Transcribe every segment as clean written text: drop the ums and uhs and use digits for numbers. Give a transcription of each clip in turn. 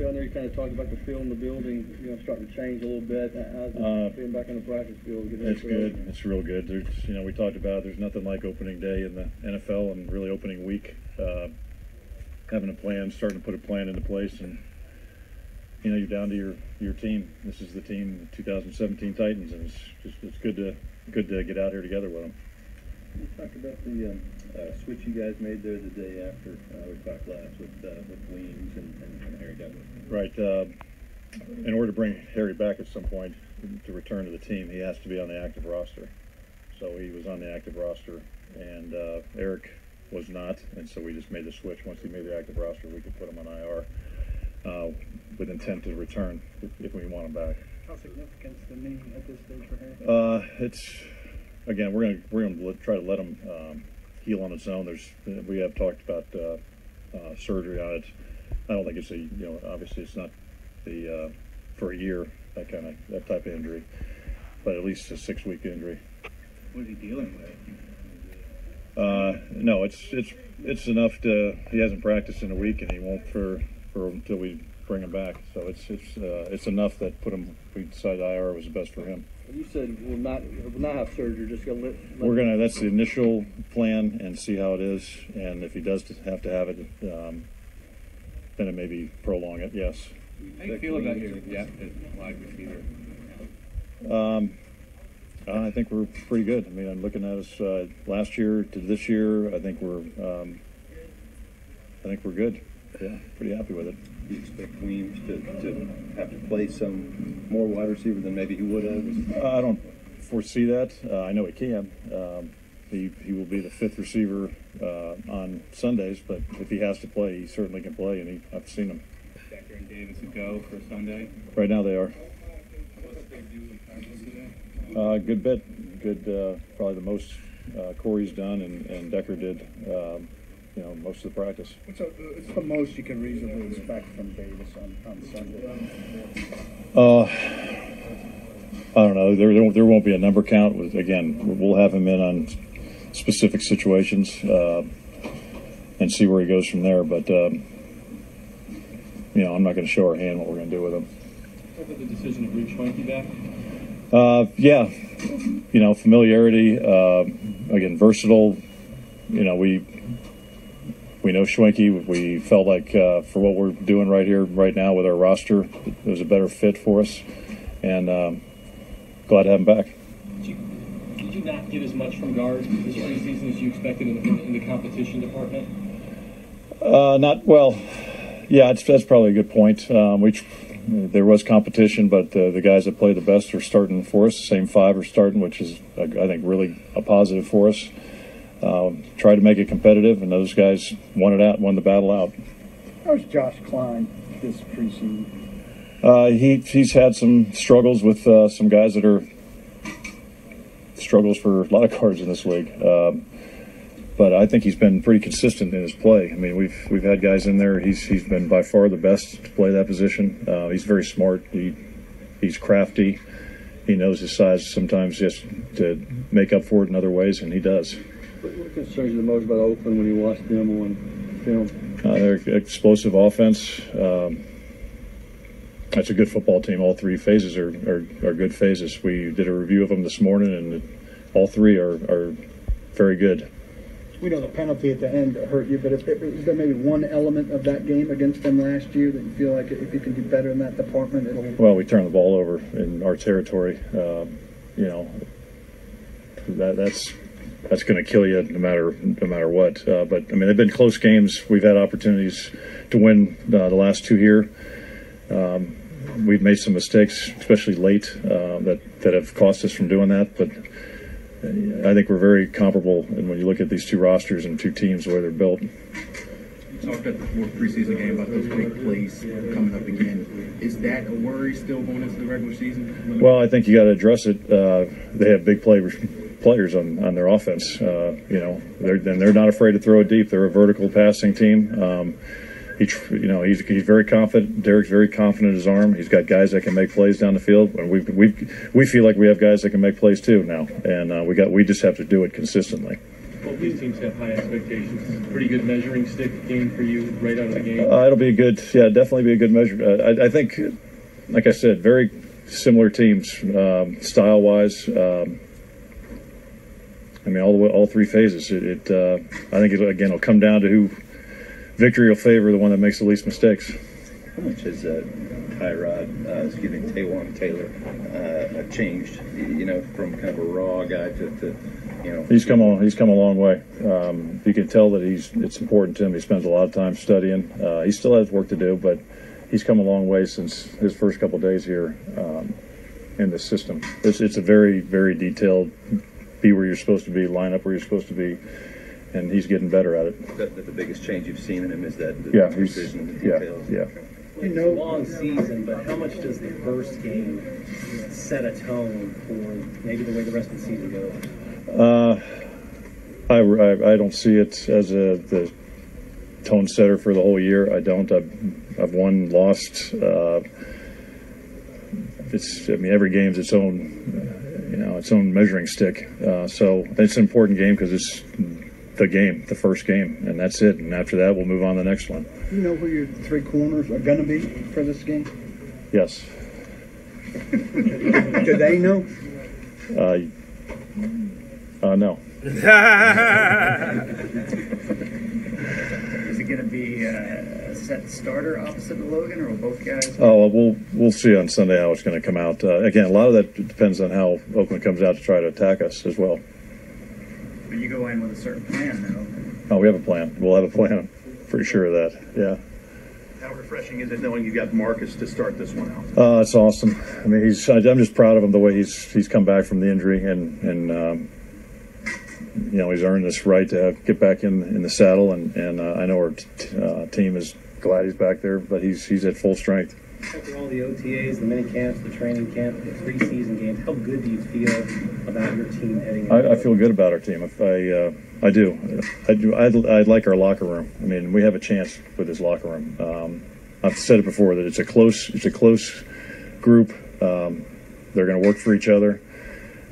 I know you kind of talked about the feel in the building, starting to change a little bit. How's it being back on the practice field? It's good. It's real good. There's, we talked about there's nothing like opening day in the NFL and really opening week. Having a plan, starting to put a plan into place, and you're down to your team. This is the team, the 2017 Titans, and it's good to get out here together with them. You talked about the switch you guys made there the day after we talked last with Weems and Harry Douglas. Right. In order to bring Harry back at some point to return to the team, he has to be on the active roster. So he was on the active roster, and Eric was not, and so we just made the switch. Once he made the active roster, we could put him on IR with intent to return if we want him back. How significant is the knee at this stage for Harry? It's again, we're gonna try to let him heal on its own. We have talked about surgery on it. I don't think it's obviously it's not the for a year that type of injury, but at least a 6-week injury. What is he dealing with? No, it's enough to. He hasn't practiced in a week, and he won't for until we bring him back. So it's enough that we decided IR was the best for him. You said we'll not have surgery. Just gonna We're gonna. That's the initial plan, and see how it is. And if he does have to have it, then it maybe prolong it. Yes. How do you feel about your depth at wide receiver? I think we're pretty good. I mean, I'm looking at us last year to this year. I think we're good. Yeah, pretty happy with it. Do you expect Weems to have to play some more wide receiver than maybe he would have? I don't foresee that. I know he can. He will be the 5th receiver on Sundays, but if he has to play, he certainly can play, and I've seen him. Decker and Davis would go for Sunday? Right now they are. What's they do in practice today? Good bit. Good, probably the most Corey's done, and Decker did, most of the practice. What's the most you can reasonably expect from Davis on Sunday? I don't know. There won't be a number count. Again, we'll have him in on specific situations and see where he goes from there. But, I'm not going to show our hand what we're going to do with him. What about the decision to bring Schwenke back? Yeah, familiarity, again, versatile. We know Schwenke. We felt like for what we're doing right now with our roster, it was a better fit for us, and glad to have him back. Did you not get as much from guards this preseason as you expected in the competition department? Not well. Yeah, that's probably a good point. There was competition, but the guys that play the best are starting for us. The same 5 are starting, which is, I think, really a positive for us. Try to make it competitive, and those guys won the battle out. How's Josh Klein this preseason? He's had some struggles with some guys that are struggles for a lot of guards in this league. But I think he's been pretty consistent in his play. I mean, we've had guys in there. He's been by far the best to play that position. He's very smart. He's crafty. He knows his size sometimes just to make up for it in other ways, and he does. What concerns you the most about Oakland when you watch them on film? Their explosive offense. That's a good football team. All 3 phases are good phases. We did a review of them this morning, and all 3 are very good. We know the penalty at the end hurt you, but is there maybe one element of that game against them last year that you feel like if you can do better in that department, it'll... Well, we turned the ball over in our territory. That's going to kill you no matter what. But I mean, they've been close games. We've had opportunities to win the last 2 here. We've made some mistakes, especially late, that have cost us from doing that. But I think we're very comparable. And when you look at these 2 rosters and 2 teams, the way they're built. You talked at the 4th preseason game about those big plays coming up again. Is that a worry still going into the regular season? Well, I think you got to address it. They have big players on their offense. They're not afraid to throw it deep. They're a vertical passing team. He's very confident. Derek's very confident in his arm. He's got guys that can make plays down the field, and we feel like we have guys that can make plays too now. And we just have to do it consistently. Both these teams have high expectations. Pretty good measuring stick game for you right out of the game. It'll be a good, yeah, definitely be a good measure. I think, like I said, very similar teams, style-wise. I mean, all three phases. I think it'll come down to who victory will favor, the one that makes the least mistakes. How much has Taywan Taylor changed? You know, from kind of a raw guy to you know. He's come a long way. You can tell that it's important to him. He spends a lot of time studying. He still has work to do, but he's come a long way since his first couple of days here in the system. It's a very, very detailed. Be where you're supposed to be, line up where you're supposed to be, and he's getting better at it. The biggest change you've seen in him is that yeah, precision and the details. Yeah. You know, it's a long season, but how much does the first game set a tone for maybe the way the rest of the season goes? I don't see it as the tone setter for the whole year. I don't. I've won, lost. Every game's its own. Its own measuring stick. So it's an important game because it's the first game, and that's it. And after that, we'll move on to the next one. You know who your three corners are going to be for this game? Yes. Do they know? No. Is it going to be a set starter opposite of Logan, or will both guys? Oh, we'll see on Sunday how it's going to come out. Again, a lot of that depends on how Oakland comes out to try to attack us as well. But you go in with a certain plan, though. Oh, we have a plan. We'll have a plan. I'm pretty sure of that. Yeah. How refreshing is it knowing you got Marcus to start this one out? It's awesome. I mean, I'm just proud of him the way he's come back from the injury and he's earned this right to get back in the saddle, and I know our team is glad he's back there, but he's at full strength. After all the OTAs, the mini camps, the training camp, the preseason games, how good do you feel about your team heading into I feel good about our team. I do. I like our locker room. I mean, we have a chance with this locker room. I've said it before that it's a close group. They're going to work for each other.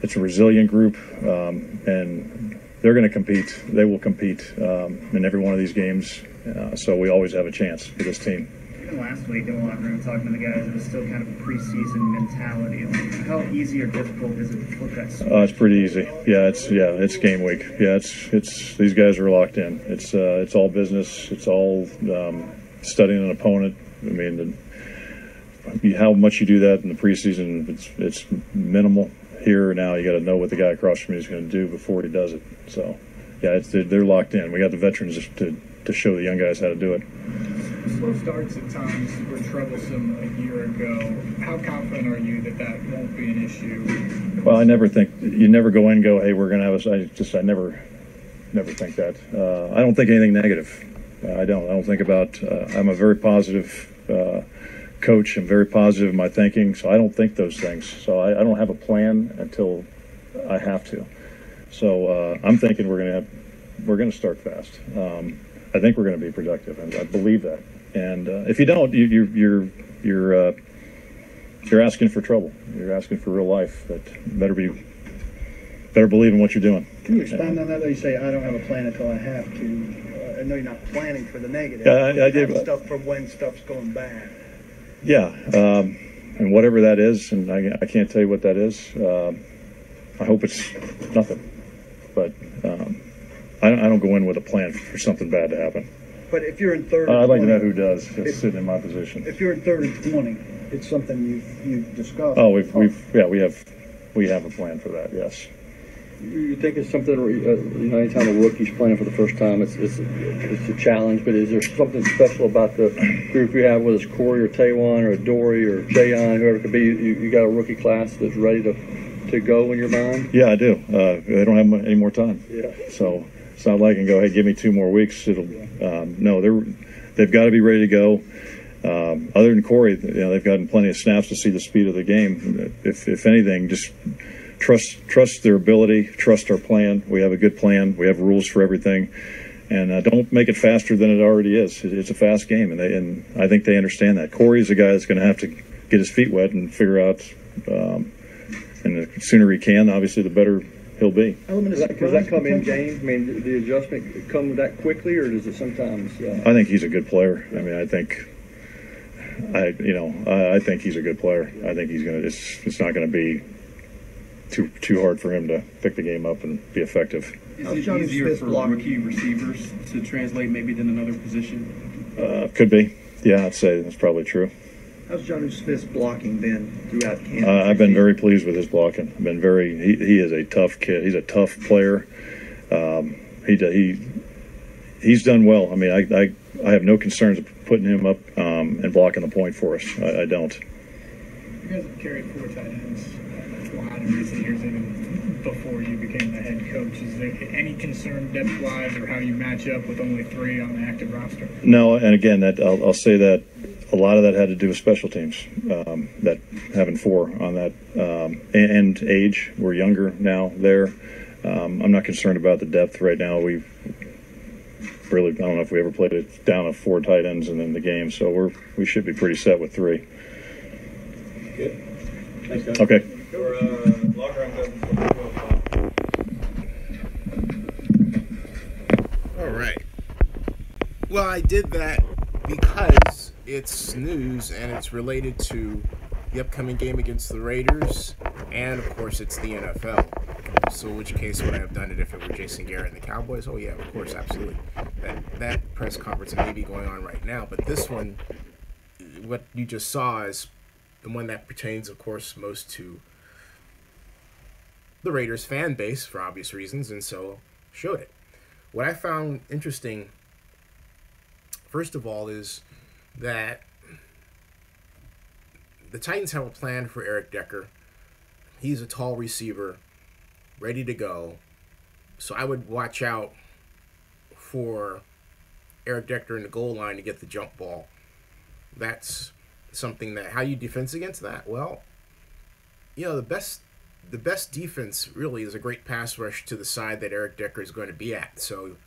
It's a resilient group, and they're going to compete. They will compete in every one of these games. So we always have a chance with this team. Even last week in the locker room, talking to the guys, it was still kind of a preseason mentality. Like, how easy or difficult is it to flip that switch? It's pretty easy. It's game week. Yeah, it's these guys are locked in. It's all business. It's all studying an opponent. I mean, how much you do that in the preseason, it's minimal. Here now, you got to know what the guy across from you is going to do before he does it. So, yeah, they're locked in. We got the veterans to show the young guys how to do it. Slow starts at times were troublesome a year ago. How confident are you that won't be an issue? Well, I never think you never go in and go, hey, we're going to have I never think that. I don't think anything negative. I don't think about. I'm a very positive coach. I'm very positive in my thinking, so I don't think those things. So I don't have a plan until I have to. So I'm thinking we're going to start fast. I think we're going to be productive, and I believe that. And if you don't, you're asking for trouble. You're asking for real life. But better believe in what you're doing. Can you expand on that? You say I don't have a plan until I have to. I know you're not planning for the negative. Yeah, I did stuff for when stuff's going bad. Yeah, and whatever that is, and I can't tell you what that is. I hope it's nothing, but I don't go in with a plan for something bad to happen. But if you're in third, I'd like to know who does. That's sitting in my position. If you're in third and 20, it's something you've discussed. Oh, we have a plan for that. Yes. You think it's something, anytime a rookie's playing for the first time, it's a challenge, but is there something special about the group you have, whether it's Corey or Taywan or Dory or Jayon, whoever it could be, you got a rookie class that's ready to go in your mind? Yeah, I do. They don't have any more time. Yeah. So it's not like I can go, hey, give me 2 more weeks. No, they've got to be ready to go. Other than Corey, they've gotten plenty of snaps to see the speed of the game. If anything, just trust their ability, trust our plan. We have a good plan. We have rules for everything, and don't make it faster than it already is. It's a fast game, and I think they understand that. Corey's a guy that's going to have to get his feet wet and figure out, and the sooner he can, obviously, the better he'll be. Element of Does that surprise come in potential? game? I mean, the adjustment come that quickly, or does it sometimes? I think he's a good player. I mean, I think he's a good player. I think he's gonna. It's not going to be too hard for him to pick the game up and be effective. Is How's it Johnny easier Smith for blocking? rookie receivers to translate maybe than another position? Could be. Yeah, I'd say that's probably true. How's Johnny Smith's blocking been throughout camp? I've been very pleased with his blocking. I've been he is a tough kid. He's a tough player. He's done well. I mean, I have no concerns of putting him up and blocking the point for us. I don't. You guys have carried 4 tight ends. That's a lot in recent years, even before you became the head coach. Is there any concern depth-wise or how you match up with only 3 on the active roster? No, and again, that I'll say that a lot of that had to do with special teams. That having 4 on that and age. We're younger now there. I'm not concerned about the depth right now. I don't know if we ever played it down of 4 tight ends and in the game, so we should be pretty set with 3. Good. Thanks, guys. Okay. All right. Well, I did that because it's news and it's related to the upcoming game against the Raiders, and of course it's the NFL. So in which case would I have done it if it were Jason Garrett and the Cowboys? Oh yeah, of course, absolutely. That press conference may be going on right now, but this one, what you just saw is the one that pertains, of course, most to the Raiders fan base for obvious reasons, and so showed it. What I found interesting, first of all, is that the Titans have a plan for Eric Decker. He's a tall receiver, ready to go. So I would watch out for Eric Decker in the goal line to get the jump ball. That's something that, how you defense against that? Well, you know, the best defense really is a great pass rush to the side that Eric Decker is going to be at. So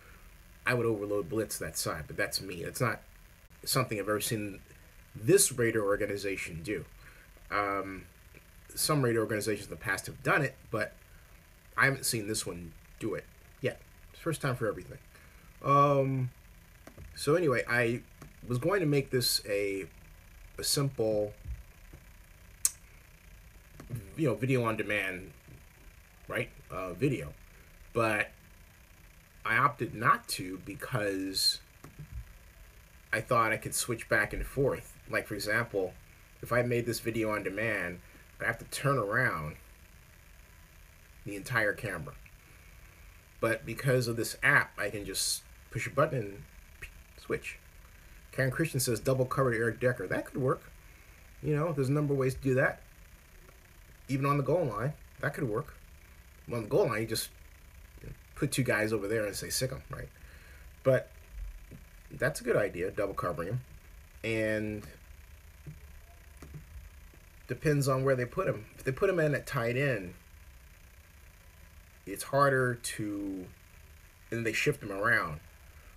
I would overload blitz that side, but that's me. It's not something I've ever seen this Raider organization do. Some Raider organizations in the past have done it, but I haven't seen this one do it yet. It's first time for everything. So anyway, I was going to make this a simple, video on demand, right? Video, but I opted not to because I thought I could switch back and forth. Like, for example, if I made this video on demand, I have to turn around the entire camera. But because of this app, I can just push a button and switch. Karen Christian says double cover to Eric Decker. That could work. There's a number of ways to do that. Even on the goal line, that could work. On the goal line, you just put 2 guys over there and say sick them, right? But that's a good idea, double covering him. And depends on where they put him. If they put him in at tight end, it's harder to, and they shift him around.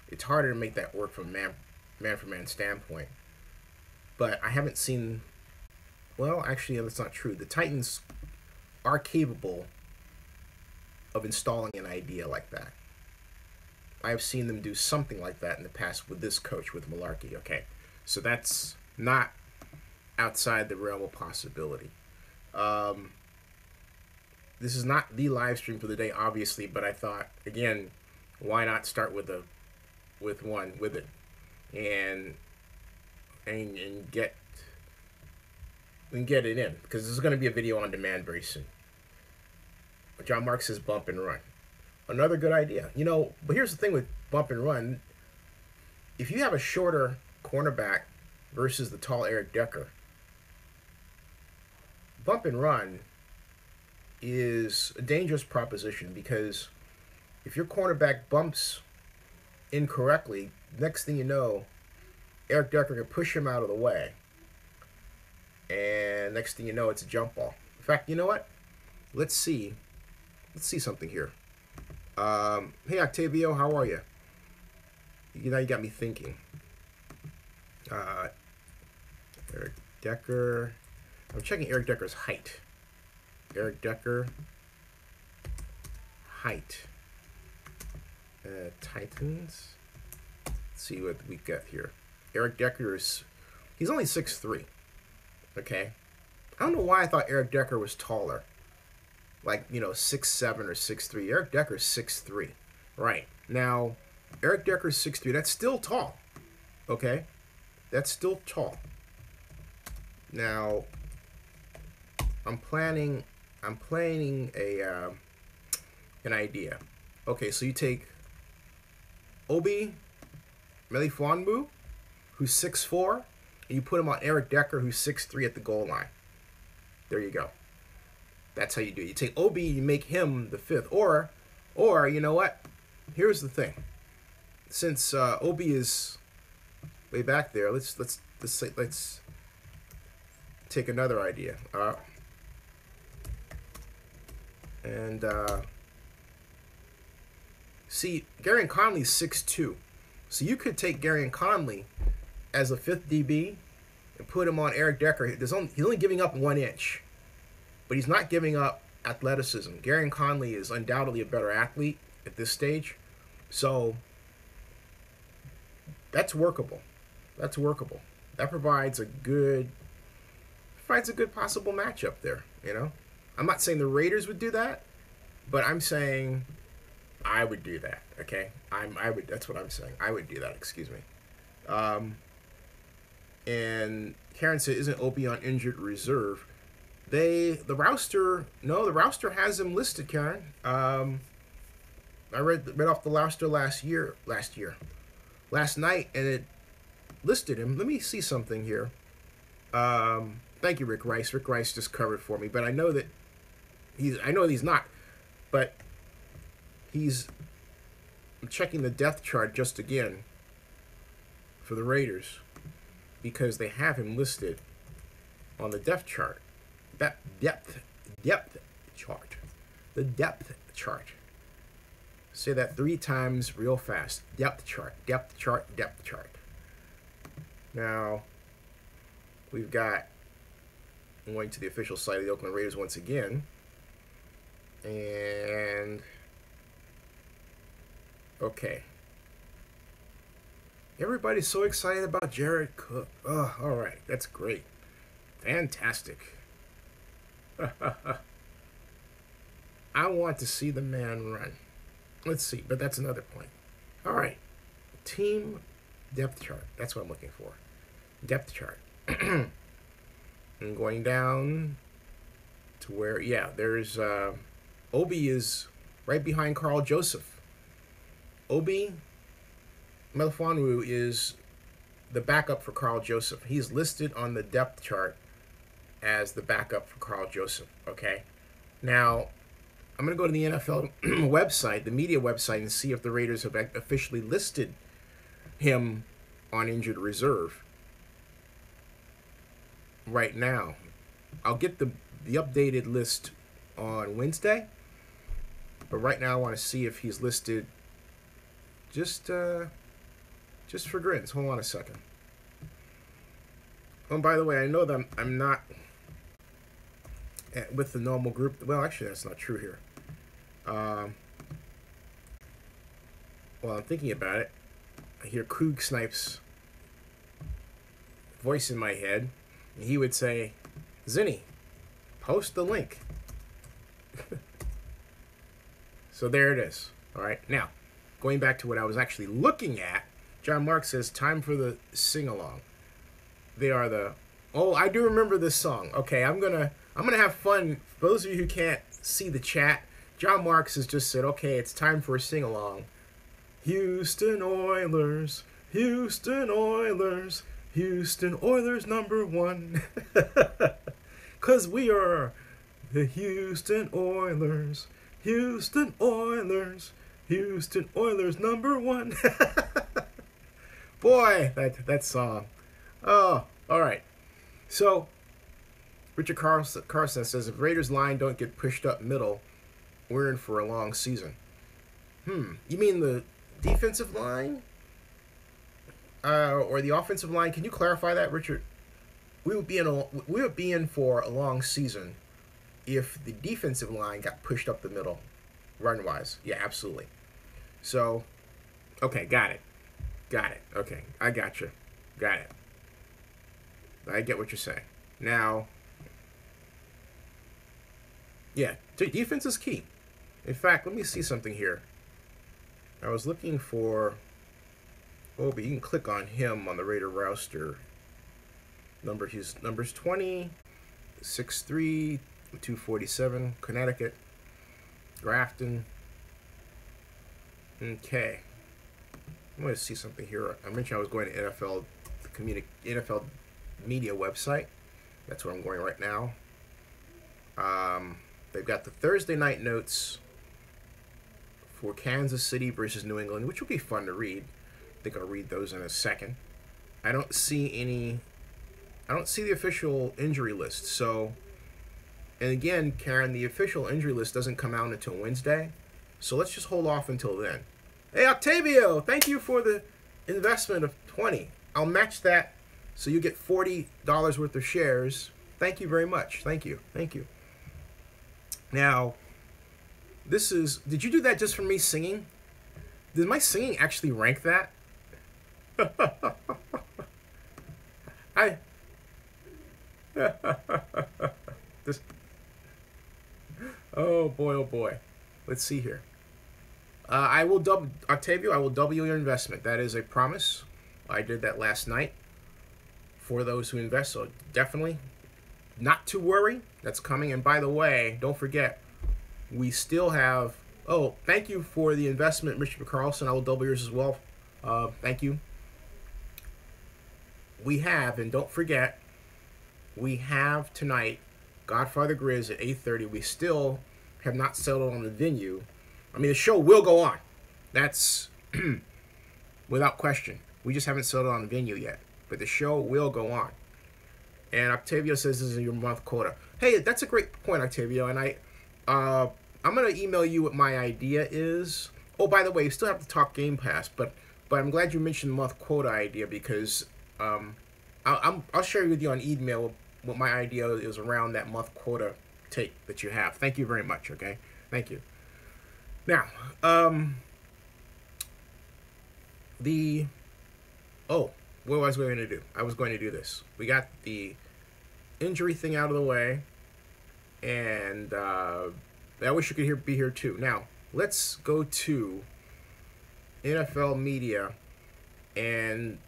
It's harder to make that work from man-for-man standpoint. But I haven't seen, well, actually, that's not true. The Titans are capable of installing an idea like that. I've seen them do something like that in the past with this coach, with Mularkey. Okay, so that's not outside the realm of possibility. This is not the live stream for the day, obviously, but I thought, again, why not start with it and get it in, because this is going to be a video on demand very soon. John Mark says bump and run. Another good idea. But here's the thing with bump and run. If you have a shorter cornerback versus the tall Eric Decker, bump and run is a dangerous proposition, because if your cornerback bumps incorrectly, next thing you know, Eric Decker can push him out of the way, and next thing you know, it's a jump ball. In fact, you know what? Let's see something here. Hey Octavio, how are you? You got me thinking. Eric Decker. I'm checking Eric Decker's height. Eric Decker. height. Titans. Let's see what we got here. Eric Decker is, he's only 6'3". Okay. I don't know why I thought Eric Decker was taller. Like, you know, 6'7" or 6'3". Eric Decker's 6'3". Right. Now, Eric Decker's 6'3". That's still tall. Okay? That's still tall. Now, I'm planning a an idea. Okay, so you take Obi Melifonwu, who's 6'4", and you put him on Eric Decker, who's 6'3", at the goal line. There you go. That's how you do it. You take Obi, you make him the 5th, or you know what? Here's the thing. Since Obi is way back there, let's take another idea. See, Gary Conley's 6'2", so you could take Gary Conley as a 5th DB and put him on Eric Decker. He's only giving up 1 inch, but he's not giving up athleticism. Gary Conley is undoubtedly a better athlete at this stage, so that's workable. That's workable. That provides a good possible matchup there. You know, I'm not saying the Raiders would do that, but I'm saying I would do that. Okay, I would. That's what I'm saying. I would do that. Excuse me. And Karen said, "Isn't Opie on injured reserve?" The roster has him listed, Karen. I read off the roster last night, and it listed him. Let me see something here. Thank you, Rick Rice. Rick Rice just covered for me, but I know that he's not, but I'm checking the depth chart just again for the Raiders because they have him listed on the depth chart. That depth chart. The depth chart. Say that 3 times real fast. Depth chart, depth chart, depth chart. Now, we've got, I'm going to the official site of the Oakland Raiders once again. And, okay. Everybody's so excited about Jared Cook. Oh, all right. That's great. Fantastic. I want to see the man run. Let's see, but that's another point. All right. Team depth chart. That's what I'm looking for. Depth chart. I'm going down to where, yeah, there's, Obi is right behind Carl Joseph. Obi Melifonwu is the backup for Carl Joseph. He's listed on the depth chart as the backup for Carl Joseph, okay? Now, I'm going to go to the NFL website, the media website, and see if the Raiders have officially listed him on injured reserve right now. I'll get the updated list on Wednesday, but right now I want to see if he's listed just for grins. Hold on a second. Oh, and by the way, I know that I'm not with the normal group. Well, actually, that's not true here. While I'm thinking about it, I hear Coog Snipes' voice in my head, and he would say, "Zinni, post the link." So there it is. All right. Now, going back to what I was actually looking at, John Mark says, "Time for the sing-along." They are the... Oh, I do remember this song. Okay, I'm gonna have fun. For those of you who can't see the chat, John Marks has just said, okay, it's time for a sing-along. Houston Oilers, Houston Oilers, Houston Oilers #1. 'Cause we are the Houston Oilers, Houston Oilers, Houston Oilers #1. Boy, that song. Oh, all right. So, Richard Carson says, if Raiders line don't get pushed up middle, we're in for a long season. You mean the defensive line? Or the offensive line? Can you clarify that, Richard? We would be in for a long season if the defensive line got pushed up the middle. run-wise. Yeah, absolutely. So, okay, got it. Okay, I got you. Got it. I get what you're saying. Now, yeah, defense is key. In fact, let me see something here. I was looking for Obi. You can click on him on the Raider roster. Numbers 20, 6'3", 247, Connecticut, Grafton. Okay. I'm going to see something here. I mentioned I was going to NFL media website. That's where I'm going right now. They've got the Thursday night notes for Kansas City versus New England, which will be fun to read. I think I'll read those in a second. I don't see the official injury list. So, and again, Karen, the official injury list doesn't come out until Wednesday. So let's just hold off until then. Hey, Octavio, thank you for the investment of 20. I'll match that so you get $40 worth of shares. Thank you very much. Thank you. Now, did you do that just for me singing? Did my singing actually rank that? Oh boy. Let's see here. I will double your investment. That is a promise. I did that last night for those who invest. So definitely not to worry. That's coming. And by the way, don't forget, we still have. Oh, thank you for the investment, Mr. Carlson. I will double yours as well. Thank you. We have, and don't forget, we have tonight Godfather Grizz at 8:30. We still have not settled on the venue. I mean, the show will go on. That's without question. We just haven't settled on the venue yet. But the show will go on. And Octavio says this is your month quota. Hey, that's a great point, Octavio. And I'm going to email you what my idea is. Oh, by the way, you still have to talk Game Pass. But I'm glad you mentioned the month quota idea because I'll share with you on email what my idea is around that month quota take that you have. Thank you very much, okay? Thank you. Now, what was I going to do? I was going to do this. We got the injury thing out of the way, and I wish you could be here too. Now, let's go to NFL media, and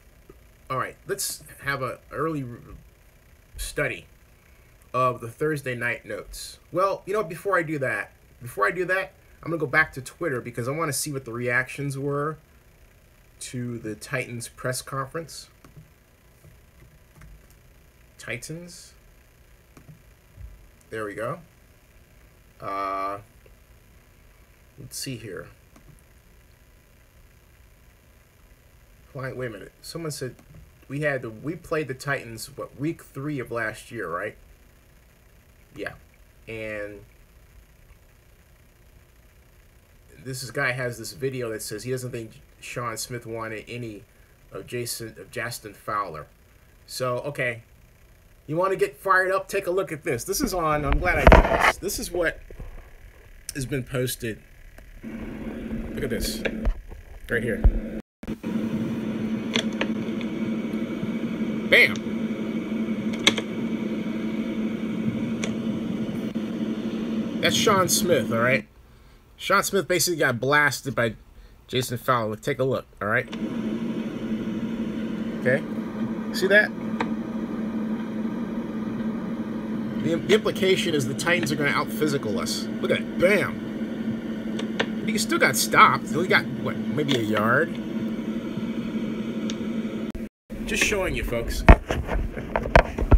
all right, let's have an early study of the Thursday night notes. Well, you know, before I do that, I'm going to go back to Twitter because I want to see what the reactions were to the Titans press conference. Titans. There we go. Let's see here. Wait a minute. Someone said we played the Titans, week 3 of last year, right? Yeah. And this guy has this video that says he doesn't think Sean Smith wanted any of Justin Fowler. So, okay. You want to get fired up? Take a look at this. This is on. I'm glad I did this. This is what has been posted. Look at this. Right here. Bam! That's Sean Smith, all right? Sean Smith basically got blasted by Jason Fowler. Take a look, all right? Okay? See that? The implication is the Titans are going to out-physical us. Look at it. Bam! He still got stopped. He only got, what, maybe a yard? Just showing you, folks.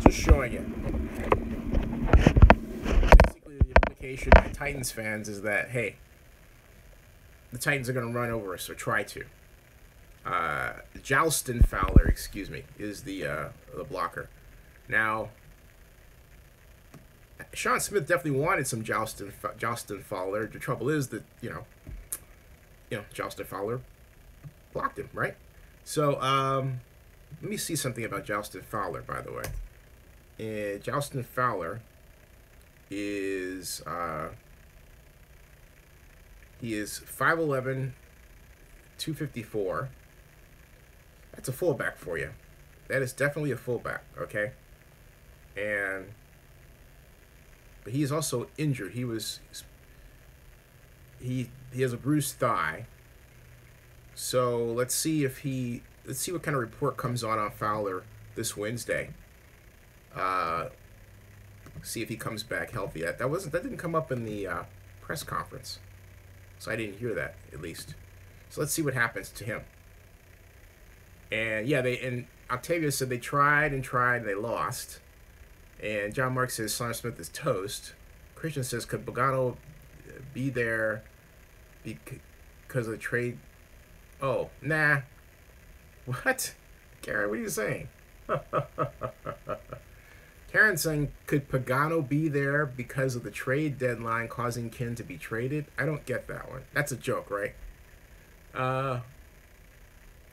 Just showing you. Basically, the implication by Titans fans is that, hey, the Titans are going to run over us, or try to. Justin Fowler, excuse me, is the blocker. Now, Sean Smith definitely wanted some Justin Fowler. The trouble is that, you know, Justin Fowler blocked him, right? So, let me see something about Justin Fowler, by the way. Justin Fowler is, He is 5'11", 254. That's a fullback for you. That is definitely a fullback, okay? But he is also injured. He has a bruised thigh. So let's see what kind of report comes on Fowler this Wednesday. See if he comes back healthy. That didn't come up in the press conference, so I didn't hear that, at least. So let's see what happens to him. And yeah, and Octavia said they tried and they lost. And John Mark says Simon Smith is toast. Christian says, could Pagano be there because of the trade? Oh, nah. What? Karen, what are you saying? Karen's saying, could Pagano be there because of the trade deadline causing Ken to be traded? I don't get that one. That's a joke, right?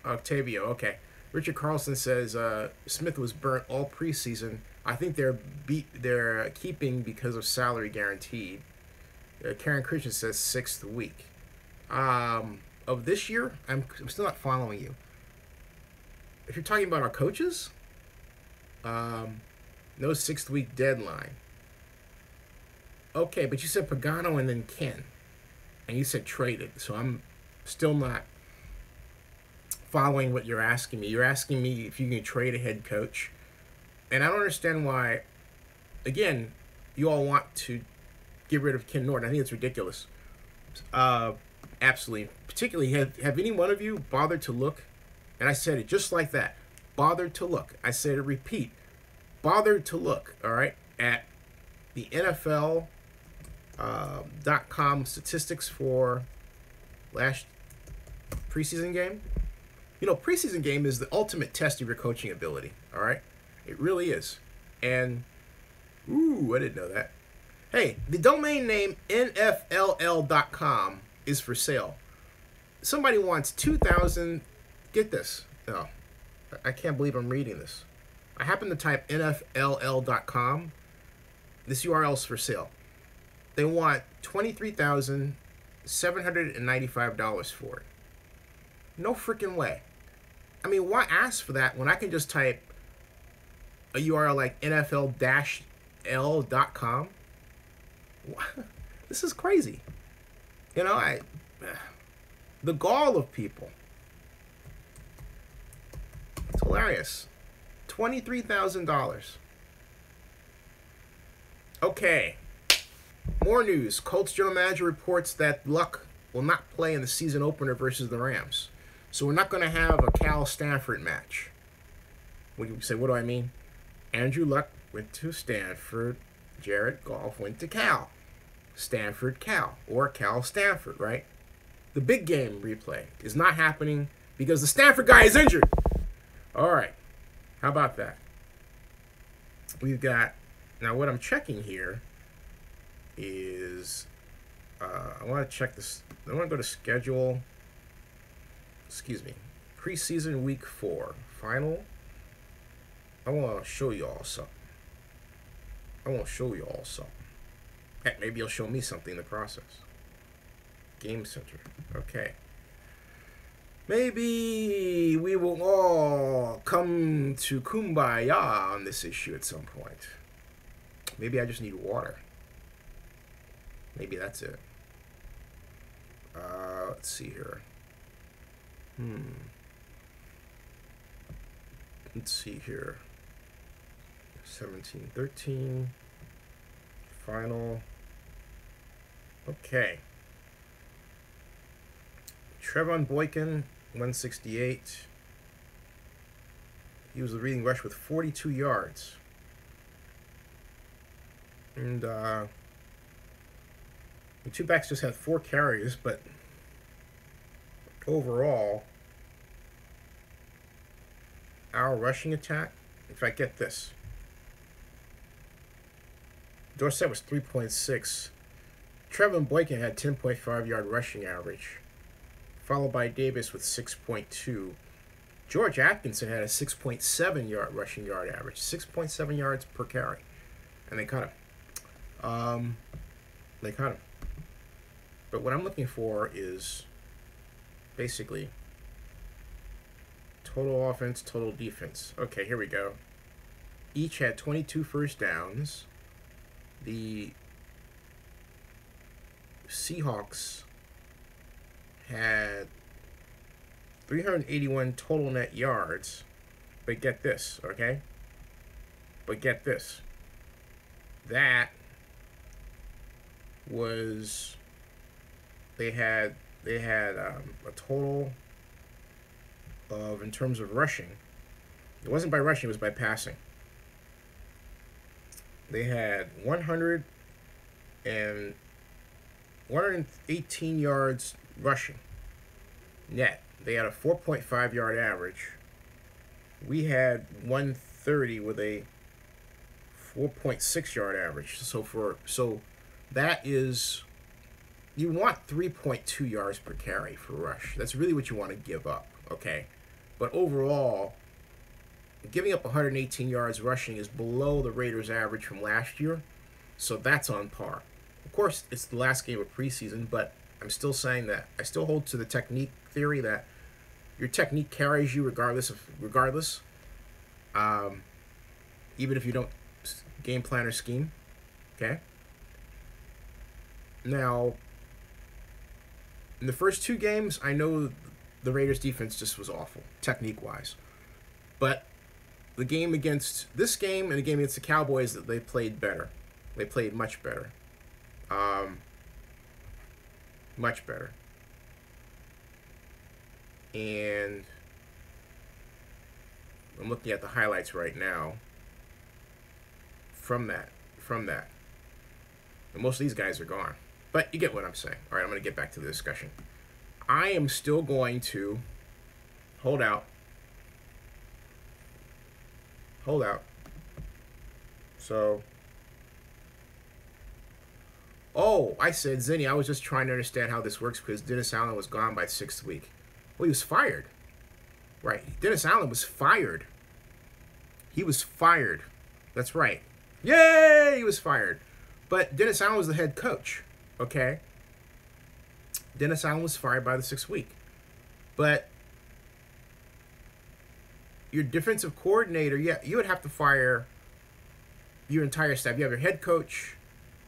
Octavio, okay. Richard Carlson says Smith was burnt all preseason. I think they're keeping because of salary guaranteed. Karen Christian says 6th week. Of this year, I'm still not following you. If you're talking about our coaches, no 6th week deadline. Okay, but you said Pagano and then Ken, and you said traded. So I'm still not following what you're asking me. You're asking me if you can trade a head coach, and I don't understand why. Again, you all want to get rid of Ken Norton. I think it's ridiculous. Absolutely. Particularly, have any one of you bothered to look? And I said it just like that. Bothered to look. I said it, repeat. Bothered to look, all right, at the NFL.com statistics for last preseason game. You know, preseason game is the ultimate test of your coaching ability, all right? It really is. And, ooh, I didn't know that. Hey, the domain name NFLL.com is for sale. Somebody wants 2,000, get this. No, I can't believe I'm reading this. I happen to type NFLL.com. This URL is for sale. They want $23,795 for it. No freaking way. I mean, why ask for that when I can just type a URL like NFL-L.com? This is crazy. You know, the gall of people. It's hilarious. $23,000. Okay. More news. Colts general manager reports that Luck will not play in the season opener versus the Rams. So we're not going to have a Cal Stanford match. What do you say? What do I mean? Andrew Luck went to Stanford. Jared Goff went to Cal. Stanford Cal. Or Cal Stanford, right? The big game replay is not happening because the Stanford guy is injured. All right. How about that? We've got, now what I'm checking here is, I want to check this, I want to go to schedule, preseason week 4, final. I want to show you all something. Heck, maybe you'll show me something in the process. Game Center. Okay. Maybe we will all come to kumbaya on this issue at some point. Maybe I just need water. Maybe that's it. Let's see here. Let's see here. 17-13. Final. Okay. Trevon Boykin, 168. He was the leading rusher with 42 yards. And the two backs just had 4 carries, but overall, our rushing attack, if I get this, Dorsett was 3.6. Trevon Boykin had 10.5 yard rushing average, followed by Davis with 6.2. George Atkinson had a 6.7 yard rushing yard average, 6.7 yards per carry, and they cut him. But what I'm looking for is basically total offense, total defense. Okay, here we go. Each had 22 first downs. The Seahawks had 381 total net yards. But get this, okay? But get this. That was they had a total of, in terms of rushing, it wasn't by rushing, it was by passing. They had 118 yards rushing net. They had a 4.5 yard average. We had 130 with a 4.6 yard average. So that is, you want 3.2 yards per carry for rush. That's really what you want to give up, okay? But overall, giving up 118 yards rushing is below the Raiders' average from last year, so that's on par. Of course, it's the last game of preseason, but I'm still saying that I still hold to the technique theory that your technique carries you regardless, even if you don't game plan or scheme, okay? Now, in the first two games, I know the Raiders' defense just was awful, technique-wise. But the game against this game and the game against the Cowboys, that they played better. They played much better. Much better. And I'm looking at the highlights right now from that. And most of these guys are gone. But you get what I'm saying. All right, I'm going to get back to the discussion. I am still going to hold out. So, oh, I said, Zinni, I was just trying to understand how this works because Dennis Allen was gone by the 6th week. Well, he was fired. Right. Dennis Allen was fired. He was fired. That's right. Yay! He was fired. But Dennis Allen was the head coach. Okay? Dennis Allen was fired by the 6th week. But your defensive coordinator, yeah, you would have to fire your entire staff. You have your head coach,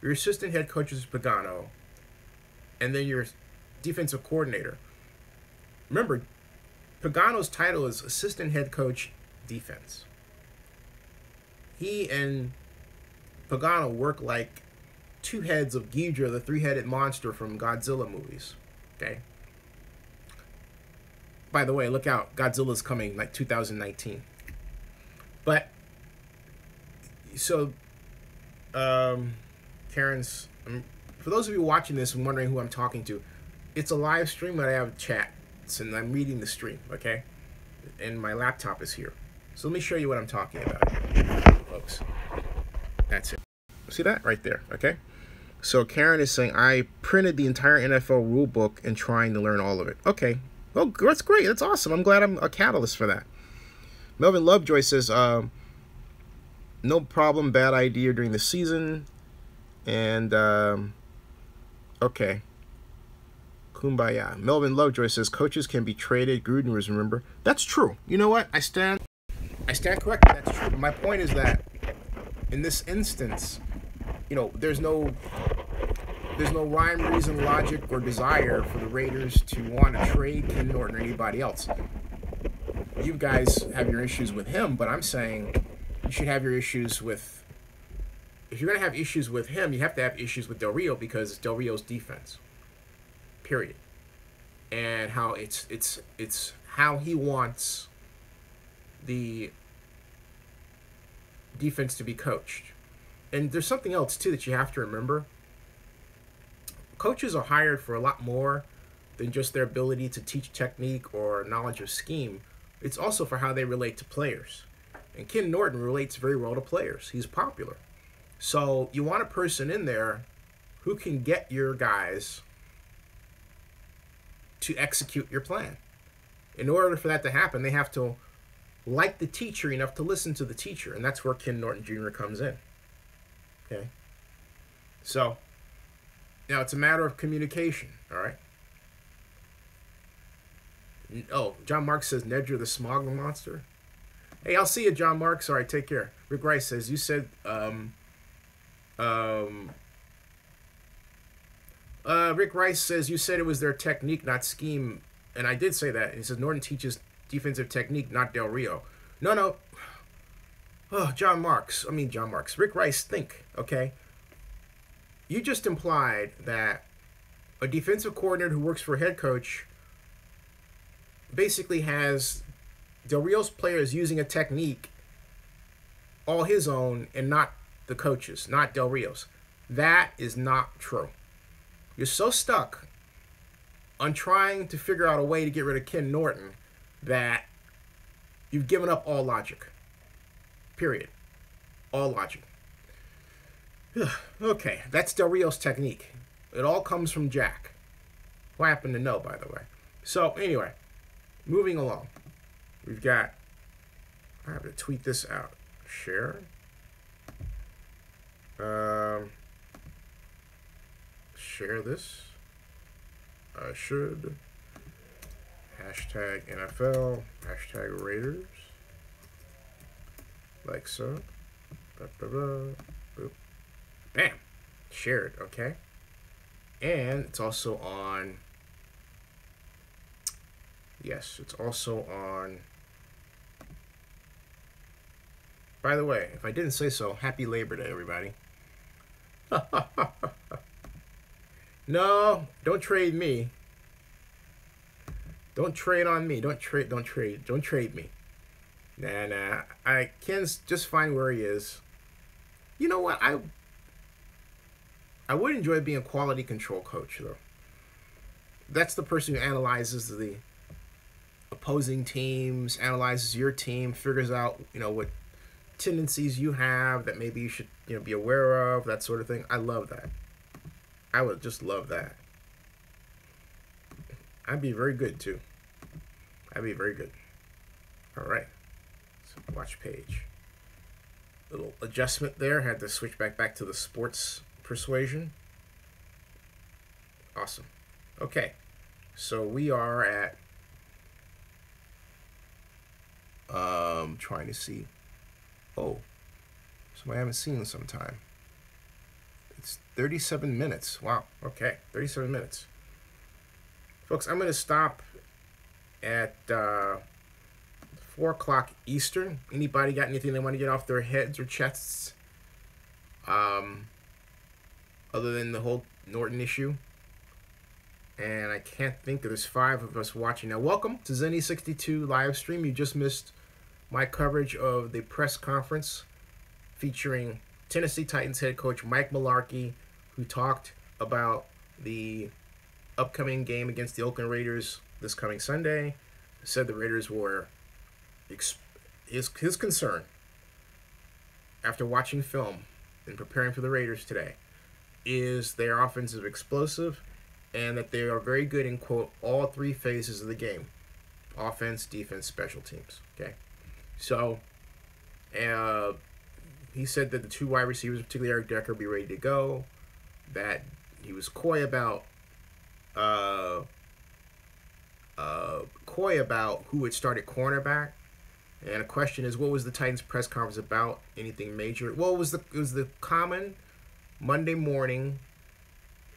your assistant head coach is Pagano, and then your defensive coordinator. Remember, Pagano's title is assistant head coach defense. He and Pagano work like two heads of Ghidra, the three-headed monster from Godzilla movies. Okay? By the way, look out. Godzilla's coming like 2019. But, so, Karen's, for those of you watching this and wondering who I'm talking to, it's a live stream, but I have chat, and I'm reading the stream, okay? And my laptop is here. So let me show you what I'm talking about, folks. That's it. See that? Right there, okay? So Karen is saying, I printed the entire NFL rule book and trying to learn all of it. Okay. Well, that's great. That's awesome. I'm glad I'm a catalyst for that. Melvin Lovejoy says, no problem, bad idea during the season. And, okay. Kumbaya. Melvin Lovejoy says, coaches can be traded. Gruden was, remember. That's true. You know what? I stand corrected. That's true. But my point is that in this instance, you know, there's no rhyme, reason, logic, or desire for the Raiders to want to trade Ken Norton or anybody else. You guys have your issues with him, but I'm saying you should have your issues with... If you're going to have issues with him, you have to have issues with Del Rio because it's Del Rio's defense. Period. And how it's how he wants the defense to be coached. And there's something else, too, that you have to remember. Coaches are hired for a lot more than just their ability to teach technique or knowledge of scheme. It's also for how they relate to players. And Ken Norton relates very well to players. He's popular. So you want a person in there who can get your guys to execute your plan. In order for that to happen, they have to like the teacher enough to listen to the teacher. And that's where Ken Norton Jr. comes in. Okay? So, Now, it's a matter of communication, all right? Oh, John Marks says Nedra the smog monster. Hey, I'll see you, John Marks. All right, take care. Rick Rice says, you said, Rick Rice says, you said it was their technique, not scheme. And I did say that. He says, Norton teaches defensive technique, not Del Rio. No. Oh, John Marks. Rick Rice, think, okay? You just implied that a defensive coordinator who works for a head coach basically has Del Rio's players using a technique all his own and not the coach's, not Del Rio's. That is not true. You're so stuck on trying to figure out a way to get rid of Ken Norton that you've given up all logic. Period. All logic. Okay, that's Del Rio's technique. It all comes from Jack, who I happen to know, by the way. So, anyway, moving along. We've got, I have to tweet this out. Share. Share this. I should. Hashtag NFL. Hashtag Raiders. Like so. Boop. Bam. Shared, okay? And it's also on. Yes, it's also on. By the way, if I didn't say so, happy Labor Day, everybody. No, don't trade me. Don't trade on me. Don't trade me. Nah. I can just find where he is. You know what? I would enjoy being a quality control coach, though. That's the person who analyzes the opposing teams, analyzes your team, figures out, what tendencies you have that maybe you should, be aware of, that sort of thing. I love that. I would just love that. I'd be very good, too. I'd be very good. All right. So watch page. Little adjustment there. Had to switch back to the sports persuasion. Awesome. Okay. So we are at trying to see. Oh, somebody I haven't seen in some time. It's 37 minutes. Wow. Okay. 37 minutes. Folks, I'm going to stop at 4 o'clock Eastern. Anybody got anything they want to get off their heads or chests? Other than the whole Norton issue. And I can't think there's 5 of us watching. Now, welcome to Zenny62 live stream. You just missed my coverage of the press conference featuring Tennessee Titans head coach Mike Mularkey, who talked about the upcoming game against the Oakland Raiders this coming Sunday. Said the Raiders were his concern after watching film and preparing for the Raiders today is their offense is explosive and that they are very good in, quote, all 3 phases of the game: offense, defense, special teams. Okay, so he said that the 2 wide receivers, particularly Eric Decker, be ready to go. That he was coy about who would start at cornerback. And the question is, what was the Titans press conference about? Anything major? Well, it was the common Monday morning.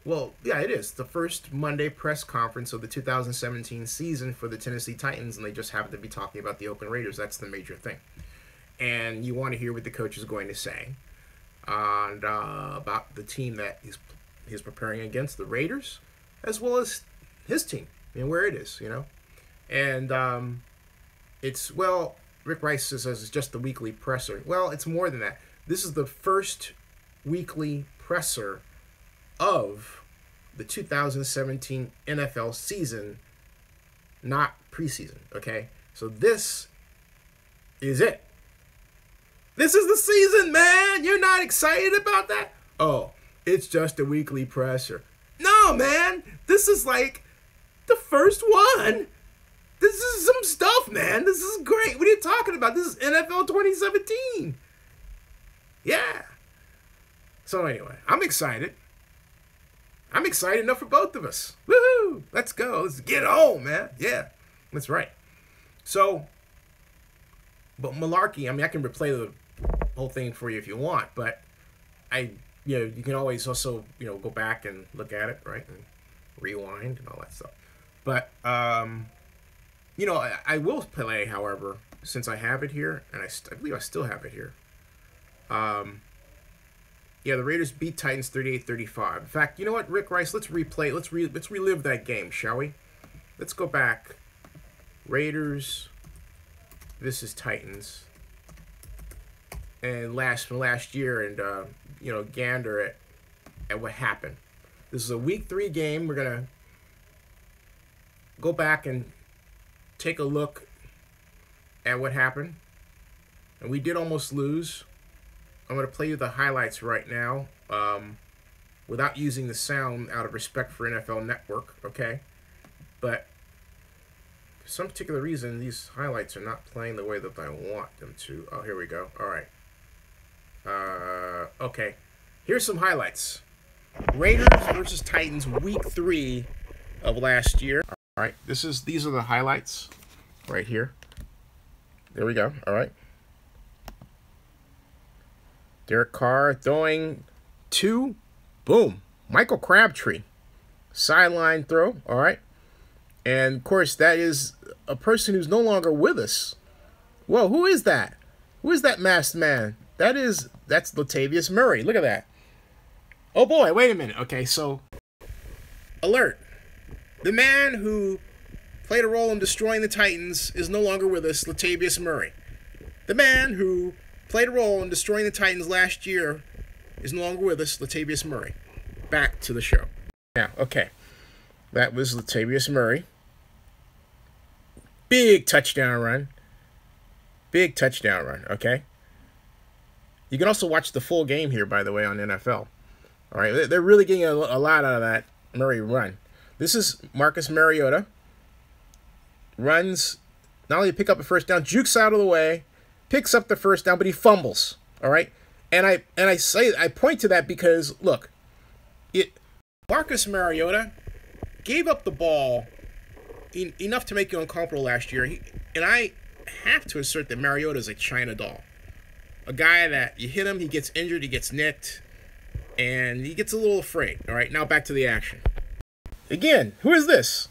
Well, yeah, it is the first Monday press conference of the 2017 season for the Tennessee Titans, and they just happen to be talking about the Oakland Raiders. That's the major thing. And you want to hear what the coach is going to say and about the team that he's preparing against, the Raiders, as well as his team and where it is, And it's, well, Rick Rice says it's just the weekly presser. Well, it's more than that. This is the first weekly presser of the 2017 NFL season, not preseason, okay? So this is it. This is the season, man! You're not excited about that? Oh, it's just a weekly presser. No, man! This is like the first one! This is some stuff, man! This is great! What are you talking about? This is NFL 2017! Yeah! So anyway, I'm excited. I'm excited enough for both of us. Woohoo! Let's go. Let's get home, man. Yeah, that's right. So, but Mularkey, I mean, I can replay the whole thing for you if you want, but you can always also, go back and look at it, right? And rewind and all that stuff. But, I will play, however, since I have it here, and I believe I still have it here. The Raiders beat Titans 38-35. In fact, you know what, Rick Rice, let's replay, let's relive that game, shall we? Let's go back. Raiders, this is Titans. And from last year, and gander at what happened. This is a week 3 game. We're gonna go back and take a look at what happened. And we did almost lose. I'm going to play you the highlights right now without using the sound out of respect for NFL Network, okay? But for some particular reason, these highlights are not playing the way that I want them to. Oh, here we go. All right. Okay. Here's some highlights. Raiders versus Titans, week 3 of last year. All right. These are the highlights right here. There we go. All right. Derek Carr throwing to, boom, Michael Crabtree. Sideline throw, all right. And, of course, that is a person who's no longer with us. Whoa, who is that? Who is that masked man? That's Latavius Murray. Look at that. Oh, boy, wait a minute. Okay, so, alert. The man who played a role in destroying the Titans is no longer with us, Latavius Murray. The man who played a role in destroying the Titans last year is no longer with us, Latavius Murray. Back to the show. Now, okay. That was Latavius Murray. Big touchdown run. Big touchdown run, okay? You can also watch the full game here, by the way, on NFL. All right, they're really getting a lot out of that Murray run. This is Marcus Mariota. Runs, not only to pick up a first down, jukes out of the way, picks up the first down, but he fumbles. All right, and I point to that because look, Marcus Mariota gave up the ball enough to make you uncomfortable last year. And I have to assert that Mariota is a China doll, a guy that you hit him, he gets injured, he gets nicked, and he gets a little afraid. All right, now back to the action. Again, who is this?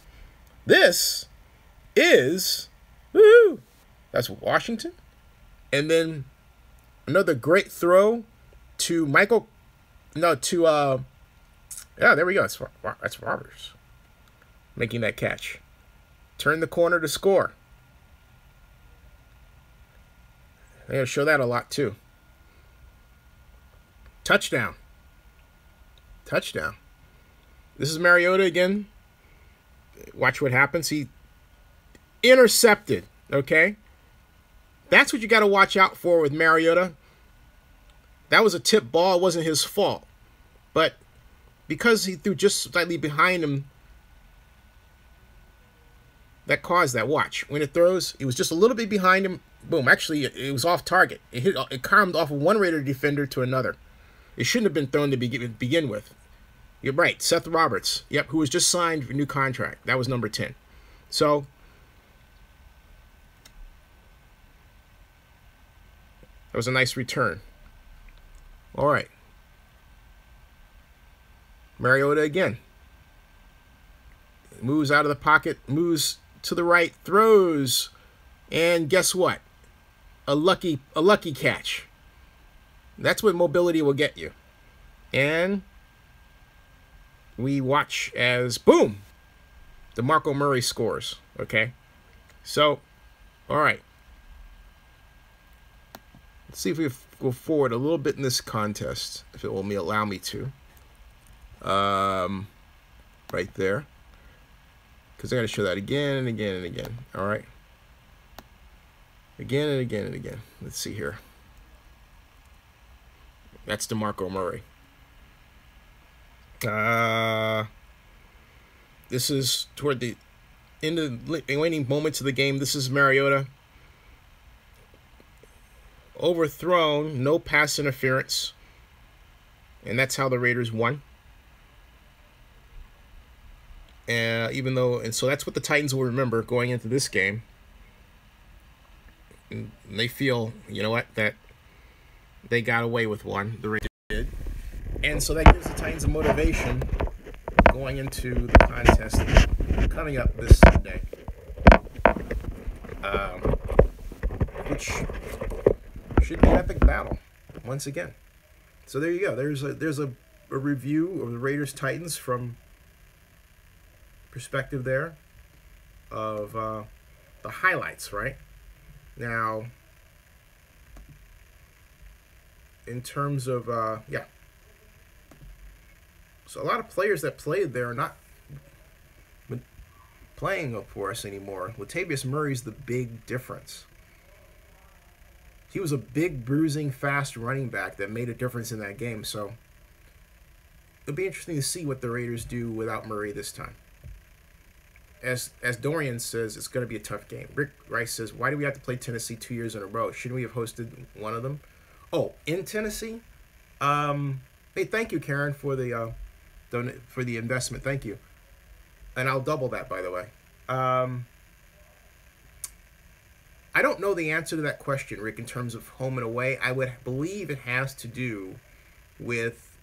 This is that's Washington. And then another great throw to there we go. That's Roberts making that catch. Turn the corner to score. They're going to show that a lot too. Touchdown. Touchdown. This is Mariota again. Watch what happens. He intercepted, okay? That's what you got to watch out for with Mariota. That was a tip ball. It wasn't his fault. But because he threw just slightly behind him, that caused that. Watch. When it throws, it was just a little bit behind him. Boom. Actually, it was off target. It calmed off of one Raider defender to another. It shouldn't have been thrown to begin with. You're right. Seth Roberts. Yep, who was just signed for a new contract. That was number 10. So that was a nice return. All right. Mariota again. Moves out of the pocket, moves to the right, throws, and guess what? A lucky catch. That's what mobility will get you. And we watch as, boom, DeMarco Murray scores, okay? So, all right. Let's see if we go forward a little bit in this contest, if it will allow me to. Right there. Because I'm going to show that again and again and again. All right. Again and again and again. Let's see here. That's DeMarco Murray. This is toward the end of the waning moments of the game. This is Mariota. Overthrown, no pass interference. And that's how the Raiders won. Even though, and so that's what the Titans will remember going into this game. And they feel, you know what, that they got away with one, the Raiders did. And so that gives the Titans a motivation going into the contest coming up this Sunday. Which should be an epic battle once again. So there you go. There's a review of the Raiders Titans from perspective there of the highlights, right? Now, in terms of so a lot of players that played there are not playing for us anymore. Latavius Murray's the big difference. He was a big, bruising, fast running back that made a difference in that game. So it'll be interesting to see what the Raiders do without Murray this time. As Dorian says, it's going to be a tough game. Rick Rice says, why do we have to play Tennessee 2 years in a row? Shouldn't we have hosted one of them? Oh, in Tennessee? Hey, thank you, Karen, for the investment. Thank you. And I'll double that, by the way. I don't know the answer to that question, Rick, in terms of home and away. I would believe it has to do with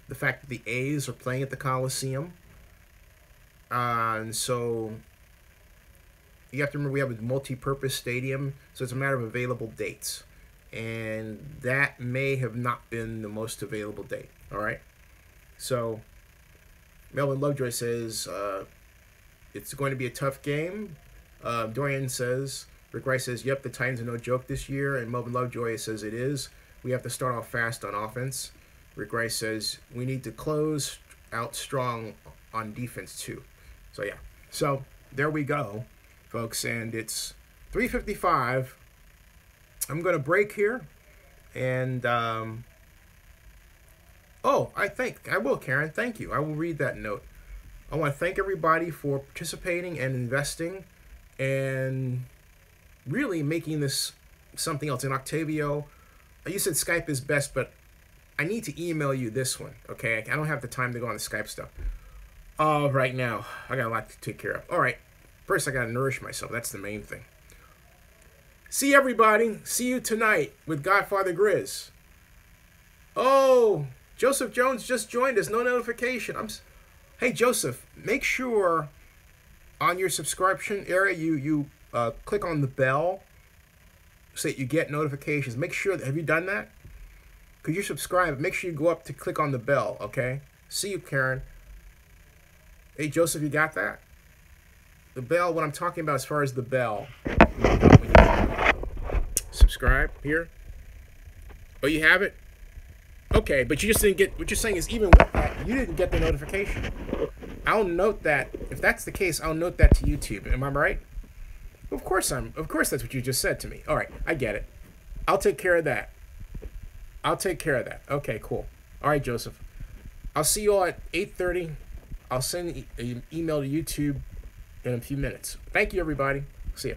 the fact that the A's are playing at the Coliseum. And so you have to remember we have a multi-purpose stadium, so it's a matter of available dates. And that may have not been the most available date, all right? So Melvin Lovejoy says it's going to be a tough game. Dorian says, Rick Rice says, yep, the Titans are no joke this year. And Melvin Lovejoy says it is. We have to start off fast on offense. Rick Rice says we need to close out strong on defense too. So, yeah. So, there we go, folks. And it's 3:55. I'm going to break here. And, I will, Karen. Thank you. I will read that note. I want to thank everybody for participating and investing and really making this something else. And Octavio, you said Skype is best, but I need to email you this one, okay? I don't have the time to go on the Skype stuff. Right now, I got a lot to take care of. All right, first I got to nourish myself. That's the main thing. See everybody. See you tonight with Godfather Grizz. Oh, Joseph Jones just joined us. No notification. Hey, Joseph, make sure on your subscription area you click on the bell so that you get notifications. Make sure have you done that? Could you subscribe? Make sure you go up to click on the bell, okay? See you, Karen. Hey, Joseph, you got that? The bell, what I'm talking about as far as the bell. Subscribe here. Oh, you have it? Okay, but you just didn't get, what you're saying is even with that, you didn't get the notification. I'll note that, if that's the case, I'll note that to YouTube. Am I right? Of course that's what you just said to me. All right, I get it. I'll take care of that. Okay, cool. All right, Joseph. I'll see you all at 8:30. I'll send an email to YouTube in a few minutes. Thank you, everybody. See ya.